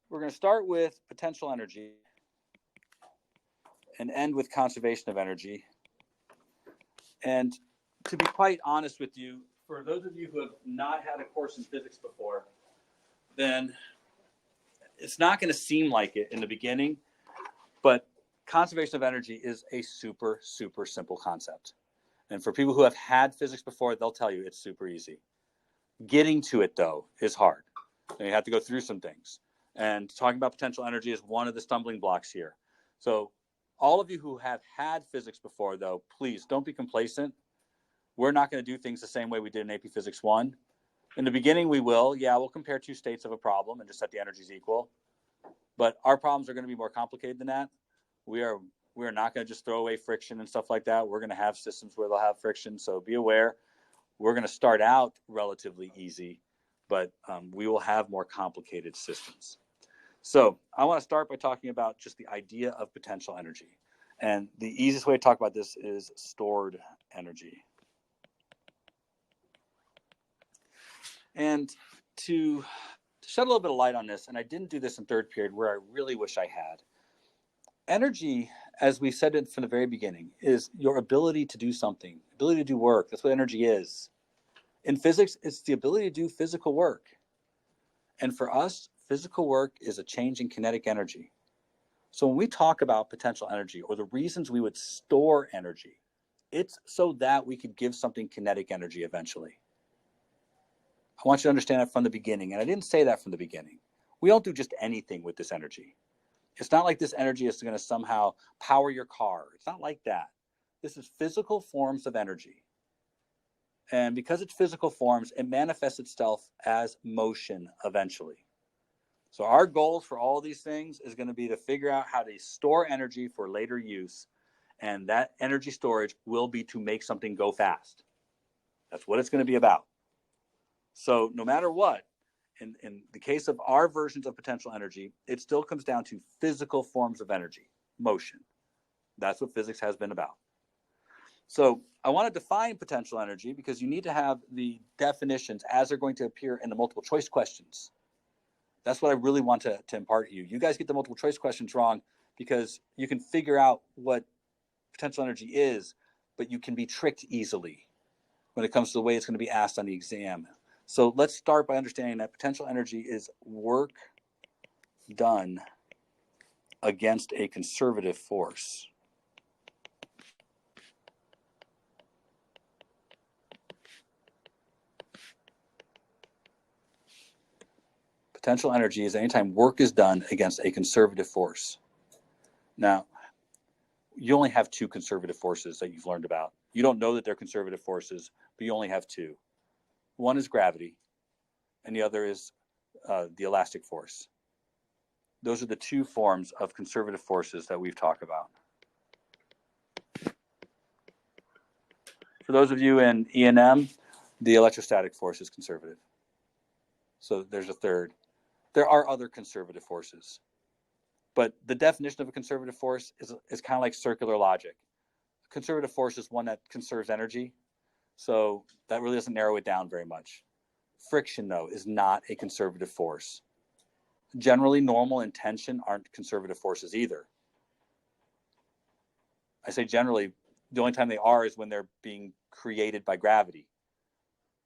We're going to start with potential energy and end with conservation of energy. And to be quite honest with you, for those of you who have not had a course in physics before, then it's not going to seem like it in the beginning, but conservation of energy is a super, super simple concept. And for people who have had physics before, they'll tell you it's super easy. Getting to it, though, is hard. And you have to go through some things. And talking about potential energy is one of the stumbling blocks here. So all of you who have had physics before, though, please don't be complacent. We're not going to do things the same way we did in AP Physics 1. In the beginning, we will. Yeah, we'll compare two states of a problem and just set the energies equal. But our problems are going to be more complicated than that. We are not going to just throw away friction and stuff like that. We're going to have systems where they'll have friction. So be aware. We're going to start out relatively easy, but we will have more complicated systems. So I want to start by talking about just the idea of potential energy. And the easiest way to talk about this is stored energy. And to shed a little bit of light on this, and I didn't do this in third period where I really wish I had. Energy, as we said it from the very beginning, is your ability to do something, ability to do work. That's what energy is. In physics, it's the ability to do physical work. And for us, physical work is a change in kinetic energy. So when we talk about potential energy or the reasons we would store energy, it's so that we could give something kinetic energy eventually. I want you to understand that from the beginning. And I didn't say that from the beginning. We don't do just anything with this energy. It's not like this energy is going to somehow power your car. It's not like that. This is physical forms of energy. And because it's physical forms, it manifests itself as motion eventually. So our goals for all these things is going to be to figure out how to store energy for later use. And that energy storage will be to make something go fast. That's what it's going to be about. So no matter what, in the case of our versions of potential energy, it still comes down to physical forms of energy, motion. That's what physics has been about. So I want to define potential energy because you need to have the definitions as they're going to appear in the multiple choice questions. That's what I really want to impart to you. You guys get the multiple choice questions wrong because you can figure out what potential energy is, but you can be tricked easily when it comes to the way it's going to be asked on the exam. So let's start by understanding that potential energy is work done against a conservative force. Potential energy is anytime work is done against a conservative force. Now, you only have two conservative forces that you've learned about. You don't know that they're conservative forces, but you only have two. One is gravity, and the other is the elastic force. Those are the two forms of conservative forces that we've talked about. For those of you in E&M, the electrostatic force is conservative. So there's a third. There are other conservative forces. But the definition of a conservative force is kind of like circular logic. A conservative force is one that conserves energy. So that really doesn't narrow it down very much. Friction, though, is not a conservative force. Generally, normal and tension aren't conservative forces either. I say generally, the only time they are is when they're being created by gravity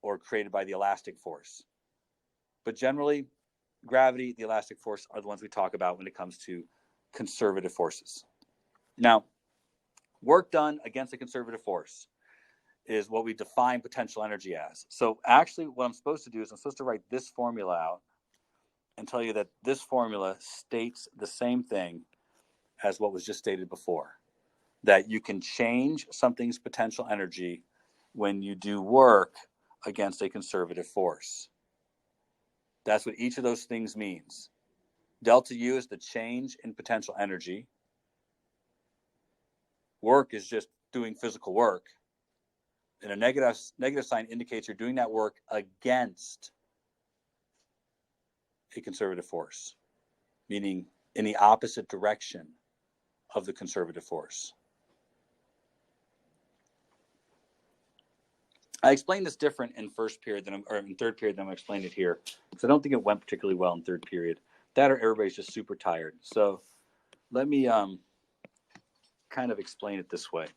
or created by the elastic force. But generally, gravity, the elastic force are the ones we talk about when it comes to conservative forces. Now, work done against a conservative force is what we define potential energy as. So actually what I'm supposed to do is I'm supposed to write this formula out and tell you that this formula states the same thing as what was just stated before, that you can change something's potential energy when you do work against a conservative force. That's what each of those things means. Delta U is the change in potential energy. Work is just doing physical work. And a negative sign indicates you're doing that work against a conservative force, meaning in the opposite direction of the conservative force. I explained this different in first period or in third period than I explained it here, because I don't think it went particularly well in third period. That or everybody's just super tired. So let me kind of explain it this way.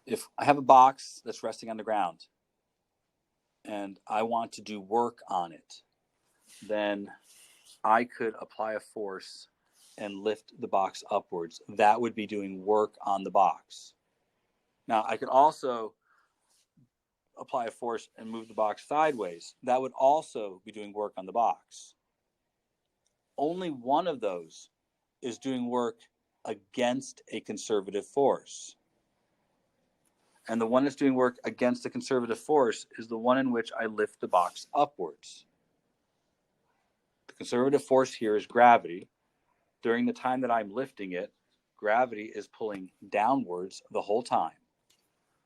If I have a box that's resting on the ground and I want to do work on it, then I could apply a force and lift the box upwards. That would be doing work on the box. Now, I could also apply a force and move the box sideways. That would also be doing work on the box. Only one of those is doing work against a conservative force. And the one that's doing work against a conservative force is the one in which I lift the box upwards. The conservative force here is gravity. During the time that I'm lifting it, gravity is pulling downwards the whole time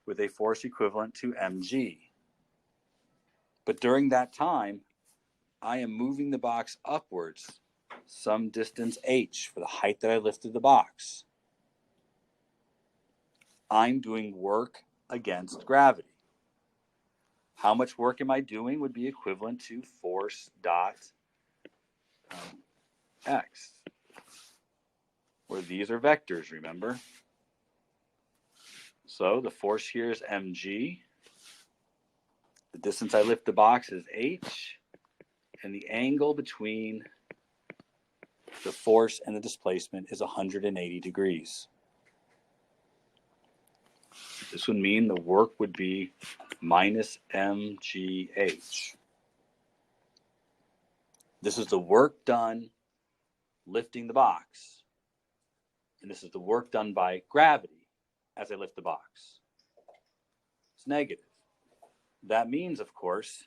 with a force equivalent to mg. But during that time, I am moving the box upwards some distance h for the height that I lifted the box. I'm doing work against gravity. How much work am I doing would be equivalent to force dot x, where these are vectors, remember? So the force here is mg. The distance I lift the box is h. And the angle between the force and the displacement is 180 degrees. This would mean the work would be minus mgh. This is the work done lifting the box. And this is the work done by gravity as I lift the box. It's negative. That means, of course,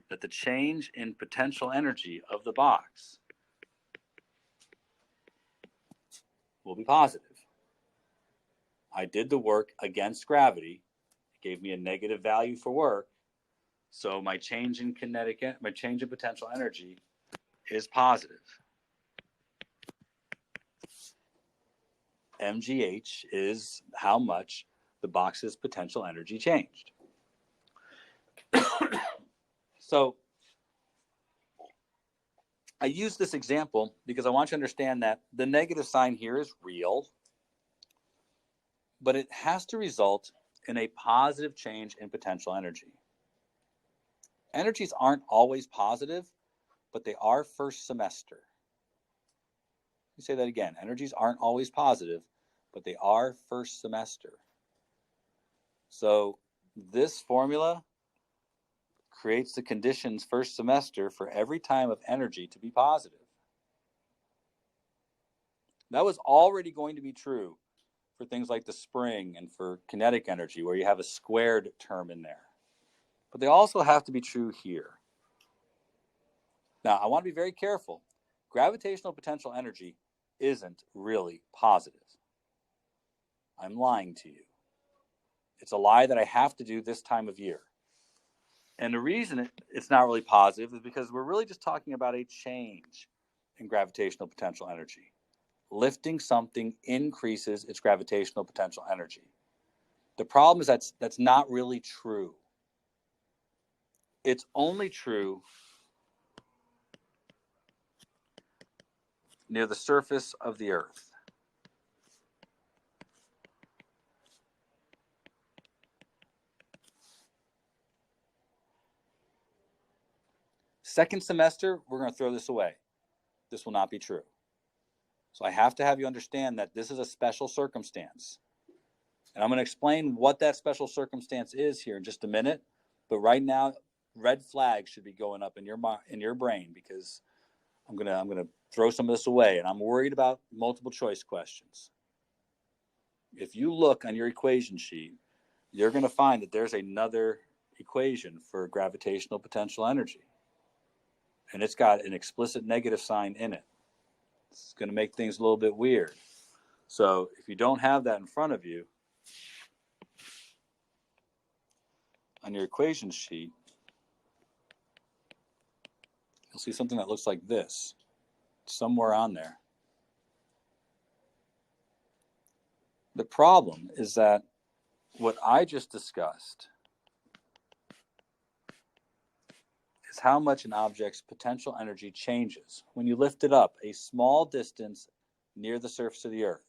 that the change in potential energy of the box will be positive. I did the work against gravity. It gave me a negative value for work. So my change in potential energy is positive. MGH is how much the box's potential energy changed. So I use this example because I want you to understand that the negative sign here is real, but it has to result in a positive change in potential energy. Energies aren't always positive, but they are first semester. Let me say that again. Energies aren't always positive, but they are first semester. So this formula creates the conditions first semester for every time of energy to be positive. That was already going to be true for things like the spring and for kinetic energy, where you have a squared term in there. But they also have to be true here. Now, I want to be very careful. Gravitational potential energy isn't really positive. I'm lying to you. It's a lie that I have to do this time of year. And the reason it's not really positive is because we're really just talking about a change in gravitational potential energy. Lifting something increases its gravitational potential energy. The problem is that's not really true. It's only true near the surface of the Earth. Second semester, we're going to throw this away. This will not be true. So I have to have you understand that this is a special circumstance. And I'm going to explain what that special circumstance is here in just a minute. But right now, red flags should be going up in your brain, because I'm going to throw some of this away, and I'm worried about multiple choice questions. If you look on your equation sheet, you're going to find that there's another equation for gravitational potential energy. And it's got an explicit negative sign in it. It's going to make things a little bit weird. So if you don't have that in front of you, on your equation sheet, you'll see something that looks like this, somewhere on there. The problem is that what I just discussed is how much an object's potential energy changes when you lift it up a small distance near the surface of the Earth.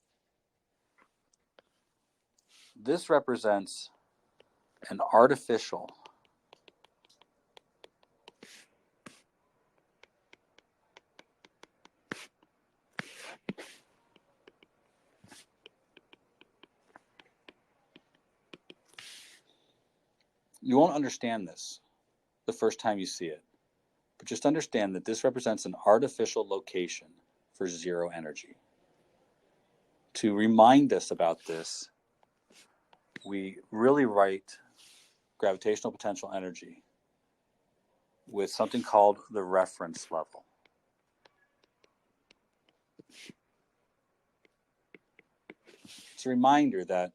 This represents an artificial you won't understand this the first time you see it, but just understand that this represents an artificial location for zero energy. To remind us about this, we really write gravitational potential energy with something called the reference level. It's a reminder that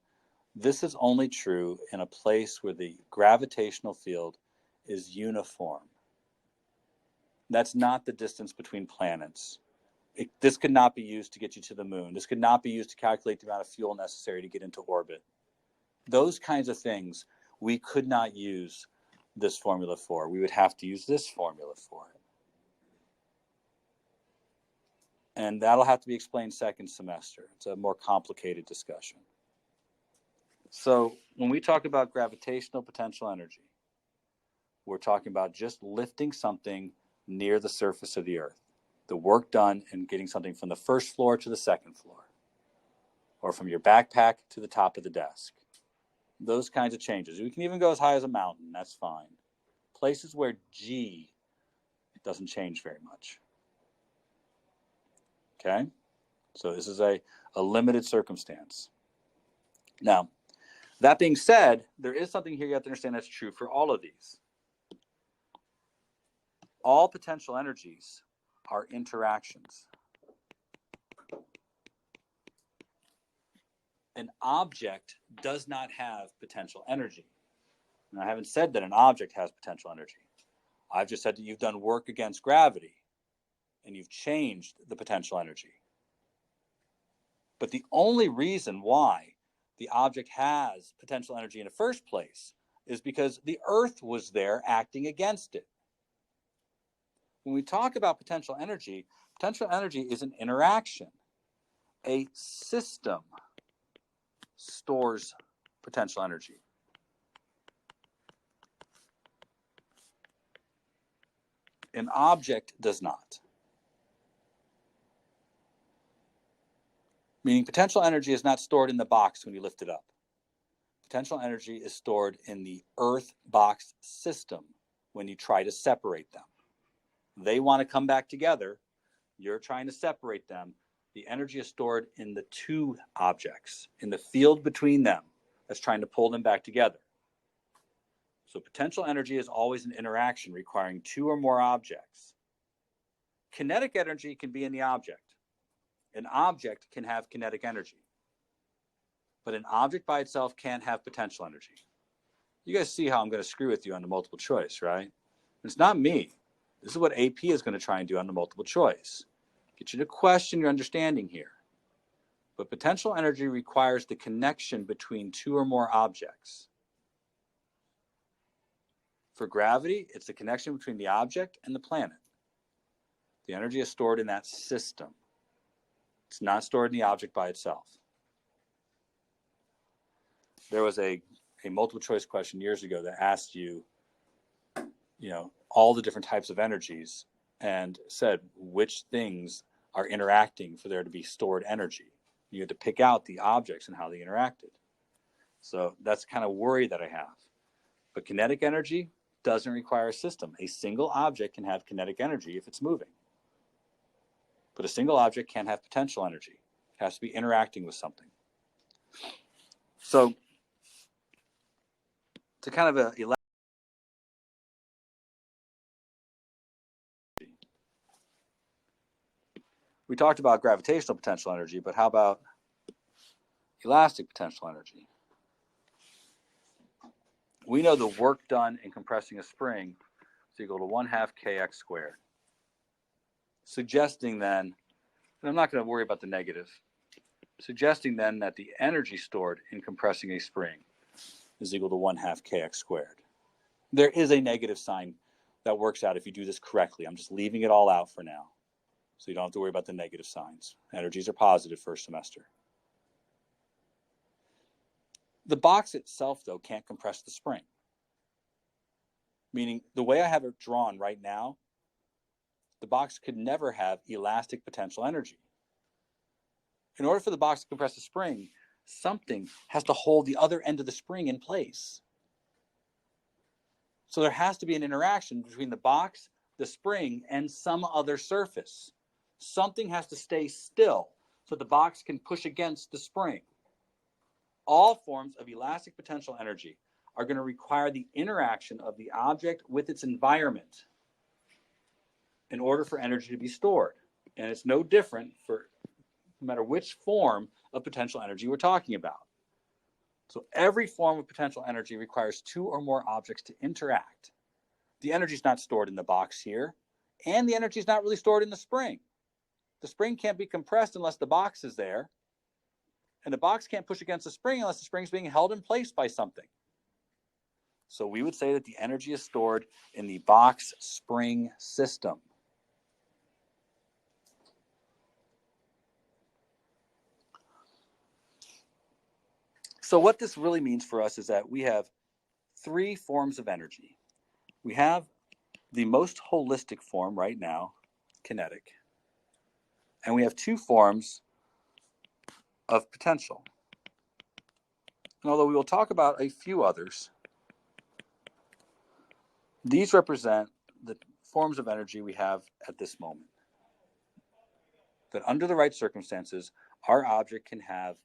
this is only true in a place where the gravitational field is uniform. That's not the distance between planets. This could not be used to get you to the moon. This could not be used to calculate the amount of fuel necessary to get into orbit. Those kinds of things we could not use this formula for. We would have to use this formula for it. And that'll have to be explained second semester. It's a more complicated discussion. So when we talk about gravitational potential energy, we're talking about just lifting something near the surface of the Earth. The work done in getting something from the first floor to the second floor, or from your backpack to the top of the desk. Those kinds of changes. We can even go as high as a mountain. That's fine. Places where G doesn't change very much. Okay? So this is a limited circumstance. Now, that being said, there is something here you have to understand that's true for all of these. All potential energies are interactions. An object does not have potential energy. And I haven't said that an object has potential energy. I've just said that you've done work against gravity and you've changed the potential energy. But the only reason why the object has potential energy in the first place is because the Earth was there acting against it. When we talk about potential energy is an interaction. A system stores potential energy. An object does not. Meaning potential energy is not stored in the box when you lift it up. Potential energy is stored in the Earth box system when you try to separate them. They want to come back together. You're trying to separate them. The energy is stored in the two objects, in the field between them that's trying to pull them back together. So potential energy is always an interaction requiring two or more objects. Kinetic energy can be in the object. An object can have kinetic energy. But an object by itself can't have potential energy. You guys see how I'm going to screw with you on the multiple choice, right? It's not me. This is what AP is going to try and do on the multiple choice. Get you to question your understanding here. But potential energy requires the connection between two or more objects. For gravity, it's the connection between the object and the planet. The energy is stored in that system. It's not stored in the object by itself. There was a multiple choice question years ago that asked you, all the different types of energies and said which things are interacting for there to be stored energy. You had to pick out the objects and how they interacted. So that's the kind of worry that I have. But kinetic energy doesn't require a system. A single object can have kinetic energy if it's moving. But a single object can't have potential energy. It has to be interacting with something. So to kind of we talked about gravitational potential energy, but how about elastic potential energy? We know the work done in compressing a spring is equal to 1/2 kx squared. Suggesting then, and I'm not going to worry about the negative, suggesting then that the energy stored in compressing a spring is equal to 1/2 kx squared. There is a negative sign that works out if you do this correctly. I'm just leaving it all out for now, so you don't have to worry about the negative signs. Energies are positive first semester. The box itself, though, can't compress the spring. Meaning, the way I have it drawn right now, the box could never have elastic potential energy. In order for the box to compress the spring, something has to hold the other end of the spring in place. So there has to be an interaction between the box, the spring, and some other surface. Something has to stay still so the box can push against the spring. All forms of elastic potential energy are going to require the interaction of the object with its environment in order for energy to be stored. And it's no different for no matter which form of potential energy we're talking about. So every form of potential energy requires two or more objects to interact. The energy is not stored in the box here, and the energy is not really stored in the spring. The spring can't be compressed unless the box is there, and the box can't push against the spring unless the spring is being held in place by something. So we would say that the energy is stored in the box spring system. So what this really means for us is that we have three forms of energy. We have the most holistic form right now, kinetic. And we have two forms of potential. And although we will talk about a few others, these represent the forms of energy we have at this moment. That under the right circumstances, our object can have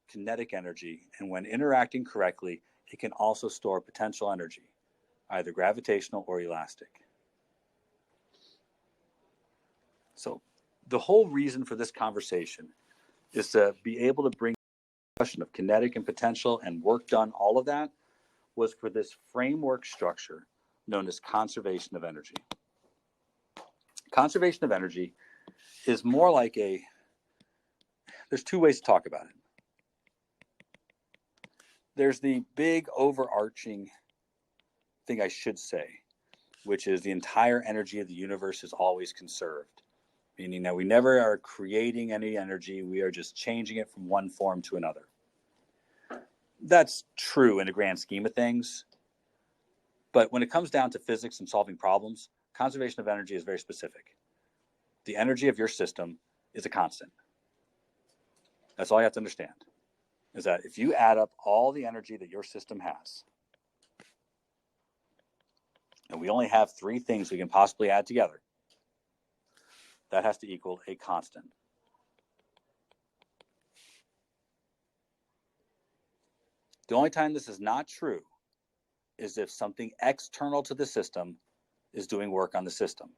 kinetic energy, and when interacting correctly, it can also store potential energy, either gravitational or elastic. So the whole reason for this conversation is to be able to bring the question of kinetic and potential and work done, all of that, was for this framework structure known as conservation of energy. Conservation of energy is more like there's two ways to talk about it. There's the big overarching thing I should say, which is the entire energy of the universe is always conserved, meaning that we never are creating any energy, we are just changing it from one form to another. That's true in the grand scheme of things, but when it comes down to physics and solving problems, conservation of energy is very specific. The energy of your system is a constant. That's all you have to understand, is that if you add up all the energy that your system has, and we only have three things we can possibly add together, that has to equal a constant. The only time this is not true is if something external to the system is doing work on the system.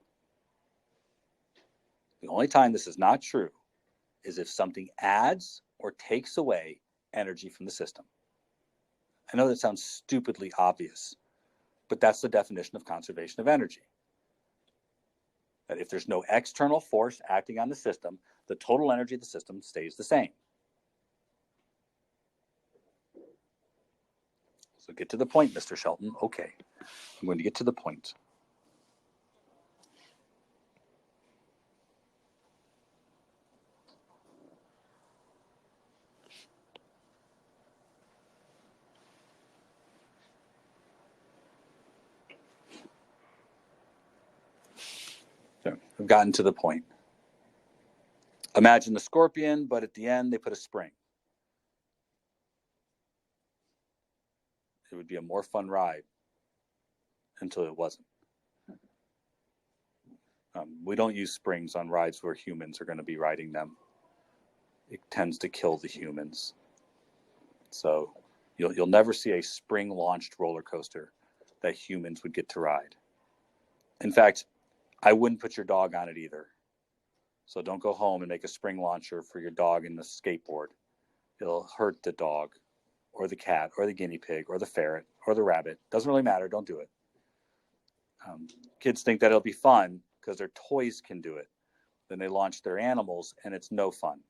The only time this is not true is if something adds or takes away energy from the system. I know that sounds stupidly obvious, but that's the definition of conservation of energy. That if there's no external force acting on the system, the total energy of the system stays the same. So get to the point, Mr. Shelton. Okay, I'm going to get to the point. So I've gotten to the point. Imagine the scorpion, but at the end they put a spring. It would be a more fun ride until it wasn't. We don't use springs on rides where humans are going to be riding them. It tends to kill the humans. So you'll never see a spring-launched roller coaster that humans would get to ride. In fact, I wouldn't put your dog on it either. So don't go home and make a spring launcher for your dog in the skateboard. It'll hurt the dog or the cat or the guinea pig or the ferret or the rabbit. Doesn't really matter. Don't do it. Kids think that it'll be fun because their toys can do it. Then they launch their animals and it's no fun.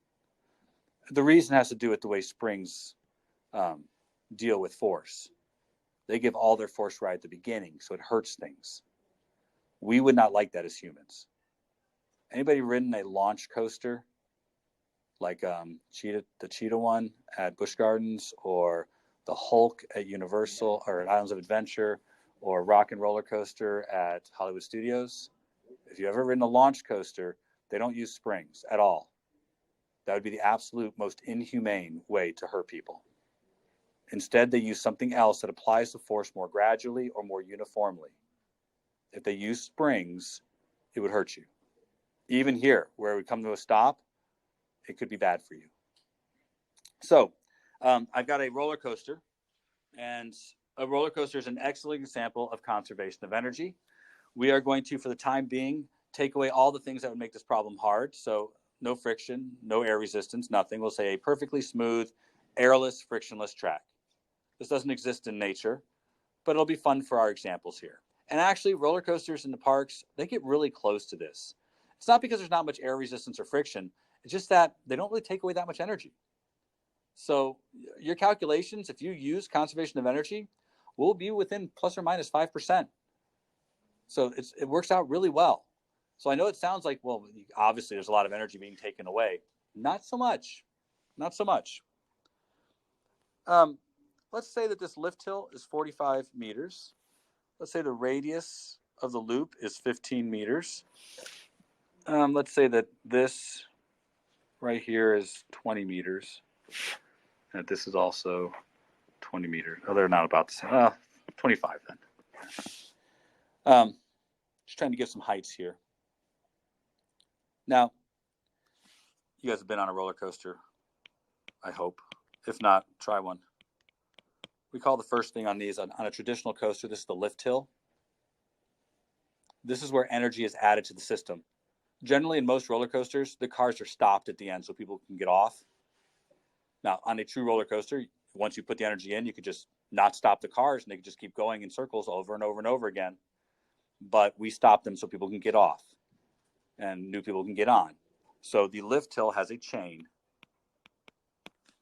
The reason has to do with the way springs deal with force. They give all their force right at the beginning, so it hurts things. We would not like that as humans. Anybody ridden a launch coaster like the Cheetah one at Busch Gardens, or the Hulk at Universal or at Islands of Adventure, or Rock and Roller Coaster at Hollywood Studios? If you've ever ridden a launch coaster, they don't use springs at all. That would be the absolute most inhumane way to hurt people. Instead, they use something else that applies the force more gradually or more uniformly. If they use springs, it would hurt you. Even here, where we come to a stop, it could be bad for you. So I've got a roller coaster, and a roller coaster is an excellent example of conservation of energy. We are going to, for the time being, take away all the things that would make this problem hard. So no friction, no air resistance, nothing. We'll say a perfectly smooth, airless, frictionless track. This doesn't exist in nature, but it'll be fun for our examples here. And actually, roller coasters in the parks, they get really close to this. It's not because there's not much air resistance or friction. It's just that they don't really take away that much energy. So your calculations, if you use conservation of energy, will be within plus or minus 5%. So it works out really well. So I know it sounds like, well, obviously there's a lot of energy being taken away. Not so much. Not so much. Let's say that this lift hill is 45 meters. Let's say the radius of the loop is 15 meters. Let's say that this right here is 20 meters. And this is also 20 meters. Oh, they're not about the same. 25 then. Just trying to give some heights here. Now, you guys have been on a roller coaster, I hope. If not, try one. We call the first thing on these, on a traditional coaster, this is the lift hill. This is where energy is added to the system. Generally, in most roller coasters, the cars are stopped at the end so people can get off. Now, on a true roller coaster, once you put the energy in, you could just not stop the cars and they could just keep going in circles over and over and over again. But we stop them so people can get off and new people can get on. So the lift hill has a chain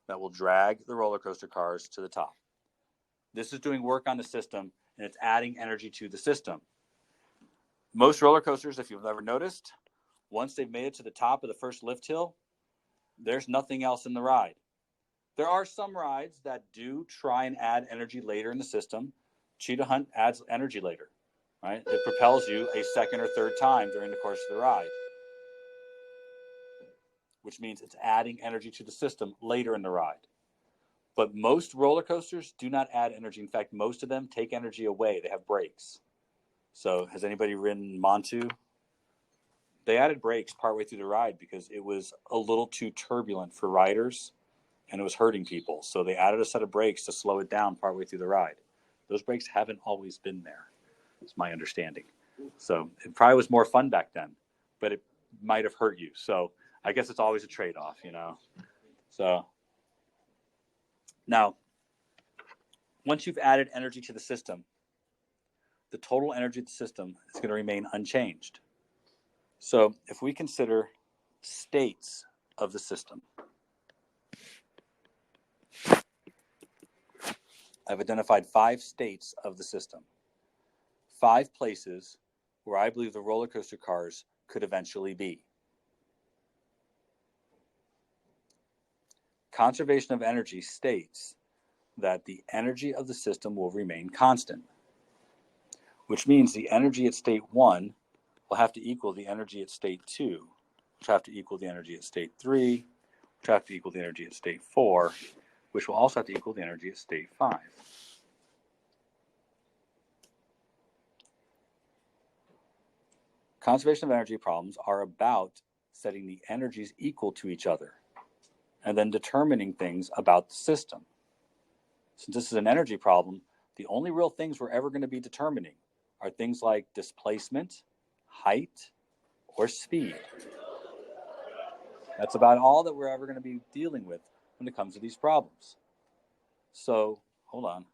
that will drag the roller coaster cars to the top. This is doing work on the system, and it's adding energy to the system. Most roller coasters, if you've ever noticed, once they've made it to the top of the first lift hill, there's nothing else in the ride. There are some rides that do try and add energy later in the system. Cheetah Hunt adds energy later, right? It propels you a second or third time during the course of the ride, which means it's adding energy to the system later in the ride. But most roller coasters do not add energy. In fact, most of them take energy away. They have brakes. So has anybody ridden Montu? They added brakes partway through the ride because it was a little too turbulent for riders and it was hurting people. So they added a set of brakes to slow it down partway through the ride. Those brakes haven't always been there, is my understanding. So it probably was more fun back then, but it might have hurt you. So I guess it's always a trade-off, you know. So now, once you've added energy to the system, the total energy of the system is going to remain unchanged. So if we consider states of the system, I've identified 5 states of the system, 5 places where I believe the roller coaster cars could eventually be. Conservation of energy states that the energy of the system will remain constant, which means the energy at state 1 will have to equal the energy at state 2, which will have to equal the energy at state 3, which will have to equal the energy at state 4, which will also have to equal the energy at state 5. Conservation of energy problems are about setting the energies equal to each other and then determining things about the system. Since this is an energy problem, the only real things we're ever going to be determining are things like displacement, height, or speed. That's about all that we're ever going to be dealing with when it comes to these problems. So, hold on.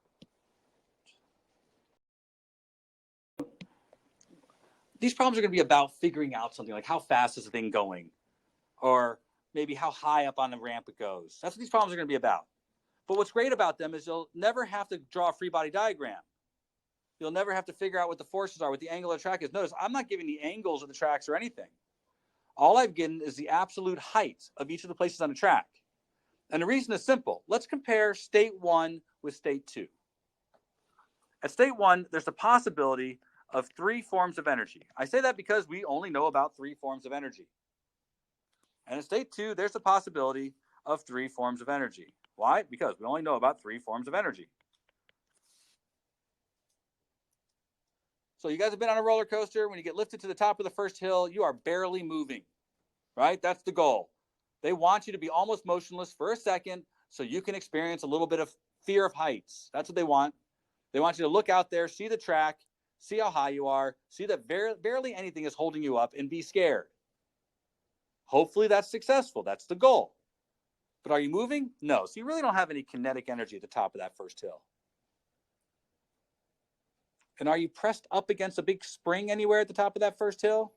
These problems are going to be about figuring out something like how fast is the thing going, or maybe how high up on the ramp it goes. That's what these problems are going to be about. But what's great about them is you'll never have to draw a free body diagram. You'll never have to figure out what the forces are, what the angle of the track is. Notice I'm not giving the angles of the tracks or anything. All I've given is the absolute height of each of the places on the track. And the reason is simple. Let's compare state 1 with state 2. At state 1, there's the possibility of 3 forms of energy. I say that because we only know about 3 forms of energy. And in state 2, there's the possibility of 3 forms of energy. Why? Because we only know about 3 forms of energy. So you guys have been on a roller coaster. When you get lifted to the top of the first hill, you are barely moving, right? That's the goal. They want you to be almost motionless for a second so you can experience a little bit of fear of heights. That's what they want. They want you to look out there, see the track, see how high you are, see that barely anything is holding you up, and be scared. Hopefully that's successful. That's the goal. But are you moving? No. So you really don't have any kinetic energy at the top of that first hill. And are you pressed up against a big spring anywhere at the top of that first hill?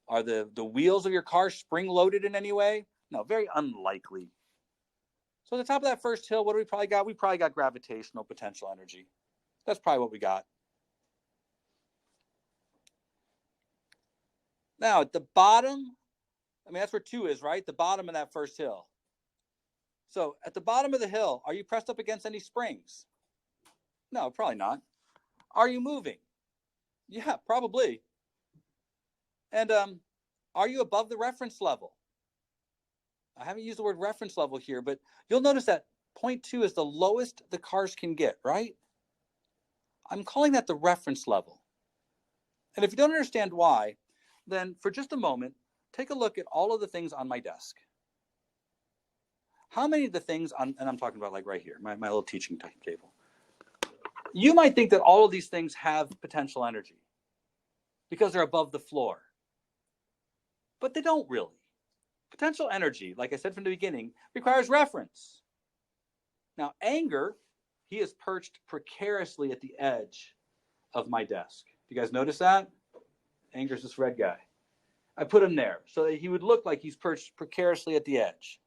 Are the wheels of your car spring loaded in any way? No, very unlikely. So at the top of that first hill, what do we probably got? We probably got gravitational potential energy. That's probably what we got. Now at the bottom, I mean, that's where 2 is, right? The bottom of that first hill. So at the bottom of the hill, are you pressed up against any springs? No, probably not. Are you moving? Yeah, probably. And are you above the reference level? I haven't used the word reference level here, but you'll notice that 0.2 is the lowest the cars can get, right? I'm calling that the reference level. And if you don't understand why, then for just a moment, take a look at all of the things on my desk. How many of the things on, and I'm talking about like right here, my little teaching table. You might think that all of these things have potential energy because they're above the floor. But they don't really. Potential energy, like I said from the beginning, requires reference. Now, anger, he is perched precariously at the edge of my desk. You guys notice that? Anger's this red guy. I put him there so that he would look like he's perched precariously at the edge.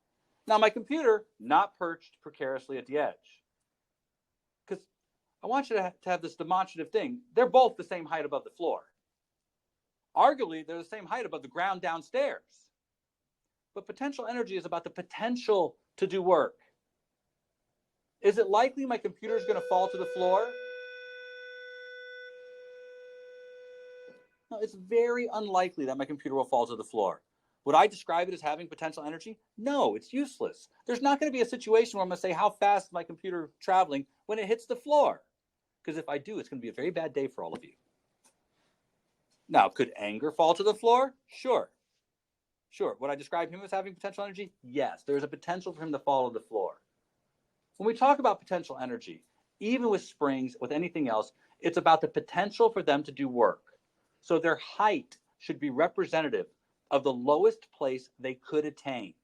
Now, my computer, not perched precariously at the edge. Because I want you to have this demonstrative thing. They're both the same height above the floor. Arguably, they're the same height above the ground downstairs. But potential energy is about the potential to do work. Is it likely my computer is going to fall to the floor? No, it's very unlikely that my computer will fall to the floor. Would I describe it as having potential energy? No, it's useless. There's not going to be a situation where I'm going to say, how fast is my computer traveling when it hits the floor? Because if I do, it's going to be a very bad day for all of you. Now, could anger fall to the floor? Sure. Sure. Would I describe him as having potential energy? Yes. There's a potential for him to fall to the floor. When we talk about potential energy, even with springs, with anything else, it's about the potential for them to do work. So their height should be representative of the lowest place they could attain.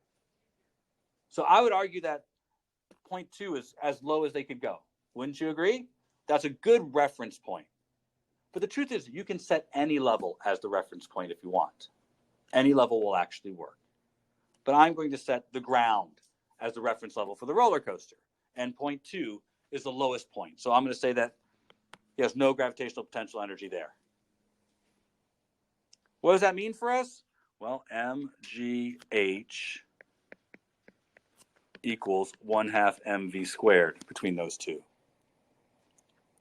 So I would argue that 0.2 is as low as they could go. Wouldn't you agree? That's a good reference point. But the truth is, you can set any level as the reference point if you want. Any level will actually work. But I'm going to set the ground as the reference level for the roller coaster. And 0.2 is the lowest point. So I'm going to say that he has no gravitational potential energy there. What does that mean for us? Well, mgh equals 1/2 mv squared between those two.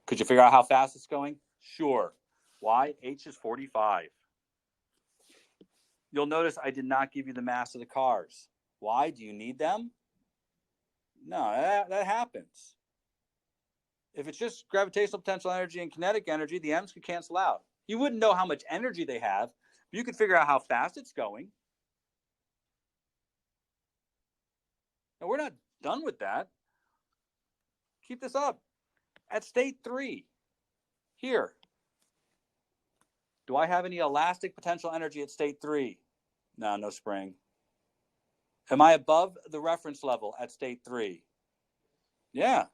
Could you figure out how fast it's going? Sure. Why? H is 45. You'll notice I did not give you the mass of the cars. Why? Do you need them? No, that happens. If it's just gravitational potential energy and kinetic energy, the m's could cancel out. You wouldn't know how much energy they have, but you could figure out how fast it's going. Now, we're not done with that. Keep this up. At state 3, here, do I have any elastic potential energy at state 3? No, no spring. Am I above the reference level at state 3? Yeah.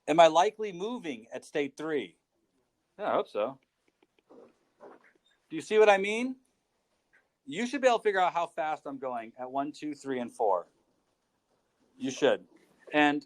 Am I likely moving at state 3? Yeah, I hope so. Do you see what I mean? You should be able to figure out how fast I'm going at 1, 2, 3, and 4. You should. And